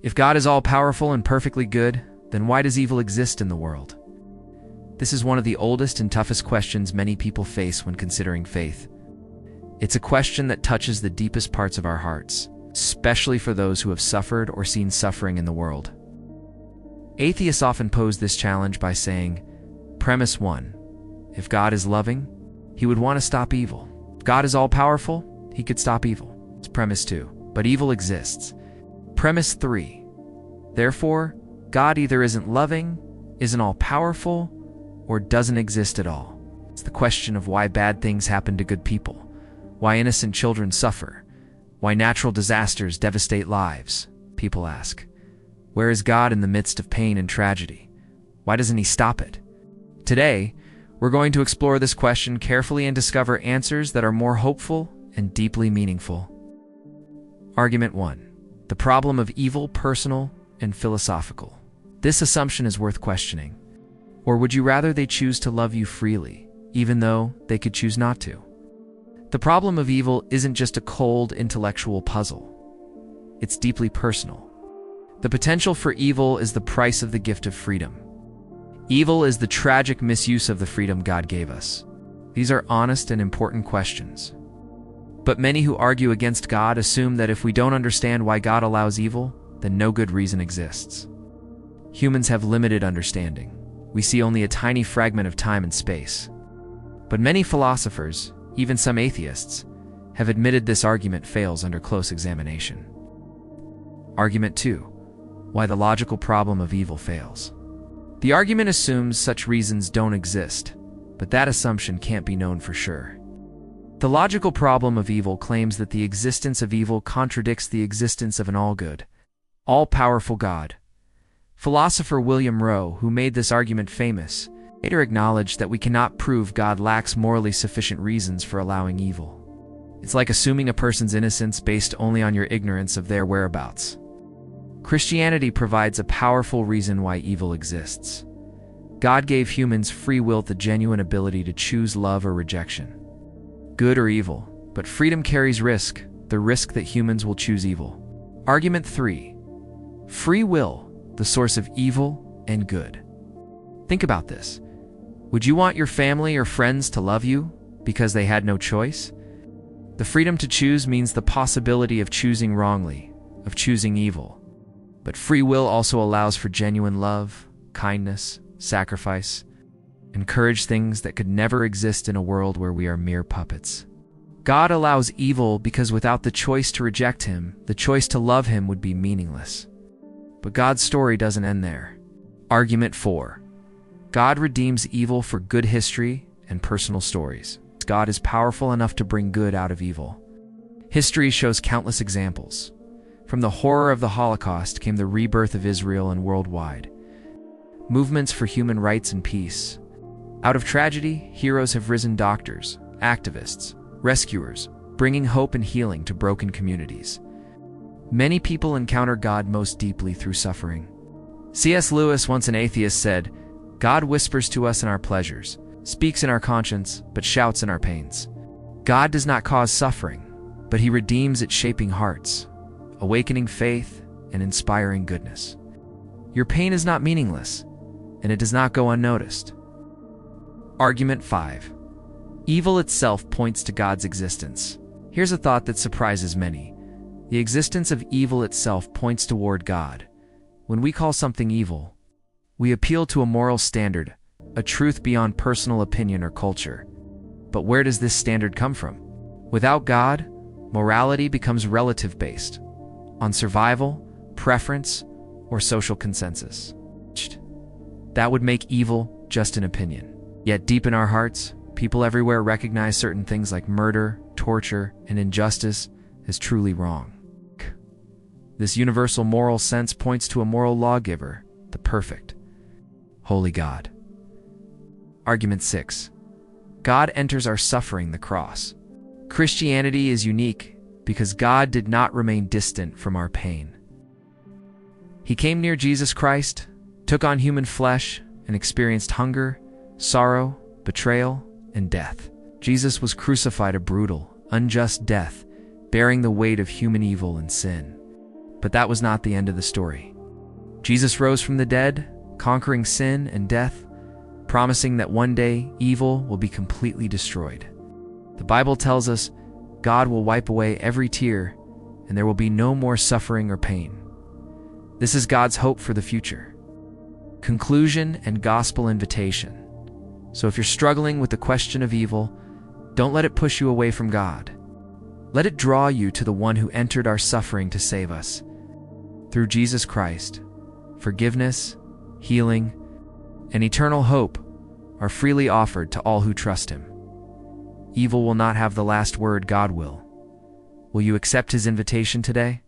If God is all-powerful and perfectly good, then why does evil exist in the world? This is one of the oldest and toughest questions many people face when considering faith. It's a question that touches the deepest parts of our hearts, especially for those who have suffered or seen suffering in the world. Atheists often pose this challenge by saying, Premise 1. If God is loving, he would want to stop evil. If God is all-powerful, he could stop evil. It's premise 2. But evil exists. Premise 3. Therefore, God either isn't loving, isn't all-powerful, or doesn't exist at all. It's the question of why bad things happen to good people, why innocent children suffer, why natural disasters devastate lives. People ask, where is God in the midst of pain and tragedy? Why doesn't he stop it? Today, we're going to explore this question carefully and discover answers that are more hopeful and deeply meaningful. Argument 1. The problem of evil, personal and philosophical. This assumption is worth questioning. Or would you rather they choose to love you freely, even though they could choose not to? The problem of evil isn't just a cold intellectual puzzle. It's deeply personal. The potential for evil is the price of the gift of freedom. Evil is the tragic misuse of the freedom God gave us. These are honest and important questions. But many who argue against God assume that if we don't understand why God allows evil, then no good reason exists. Humans have limited understanding. We see only a tiny fragment of time and space. But many philosophers, even some atheists, have admitted this argument fails under close examination. Argument 2. Why the logical problem of evil fails. The argument assumes such reasons don't exist, but that assumption can't be known for sure. The logical problem of evil claims that the existence of evil contradicts the existence of an all-good, all-powerful God. Philosopher William Rowe, who made this argument famous, later acknowledged that we cannot prove God lacks morally sufficient reasons for allowing evil. It's like assuming a person's innocence based only on your ignorance of their whereabouts. Christianity provides a powerful reason why evil exists. God gave humans free will, the genuine ability to choose love or rejection, good or evil, but freedom carries risk, the risk that humans will choose evil. Argument 3. Free will, the source of evil and good. Think about this. Would you want your family or friends to love you because they had no choice? The freedom to choose means the possibility of choosing wrongly, of choosing evil. But free will also allows for genuine love, kindness, sacrifice, and courage, things that could never exist in a world where we are mere puppets. God allows evil because without the choice to reject him, the choice to love him would be meaningless. But God's story doesn't end there. Argument 4. God redeems evil for good history and personal stories. God is powerful enough to bring good out of evil. History shows countless examples. From the horror of the Holocaust came the rebirth of Israel and worldwide movements for human rights and peace. Out of tragedy, heroes have risen: doctors, activists, rescuers, bringing hope and healing to broken communities. Many people encounter God most deeply through suffering. C.S. Lewis, once an atheist, said, "God whispers to us in our pleasures, speaks in our conscience, but shouts in our pains." God does not cause suffering, but he redeems it, shaping hearts, awakening faith, and inspiring goodness. Your pain is not meaningless, and it does not go unnoticed. Argument 5. Evil itself points to God's existence. Here's a thought that surprises many. The existence of evil itself points toward God. When we call something evil, we appeal to a moral standard, a truth beyond personal opinion or culture. But where does this standard come from? Without God, morality becomes relative-based, on survival, preference, or social consensus. That would make evil just an opinion. Yet deep in our hearts, people everywhere recognize certain things like murder, torture, and injustice as truly wrong. This universal moral sense points to a moral lawgiver, the perfect, holy God. Argument 6. God enters our suffering, the cross. Christianity is unique because God did not remain distant from our pain. He came near Jesus Christ, took on human flesh, and experienced hunger, sorrow, betrayal, and death. Jesus was crucified a brutal, unjust death, bearing the weight of human evil and sin. But that was not the end of the story. Jesus rose from the dead, conquering sin and death, promising that one day evil will be completely destroyed. The Bible tells us God will wipe away every tear, and there will be no more suffering or pain. This is God's hope for the future. Conclusion and gospel invitation. So if you're struggling with the question of evil, don't let it push you away from God. Let it draw you to the one who entered our suffering to save us. Through Jesus Christ, forgiveness, healing, and eternal hope are freely offered to all who trust Him. Evil will not have the last word, God will. Will you accept His invitation today?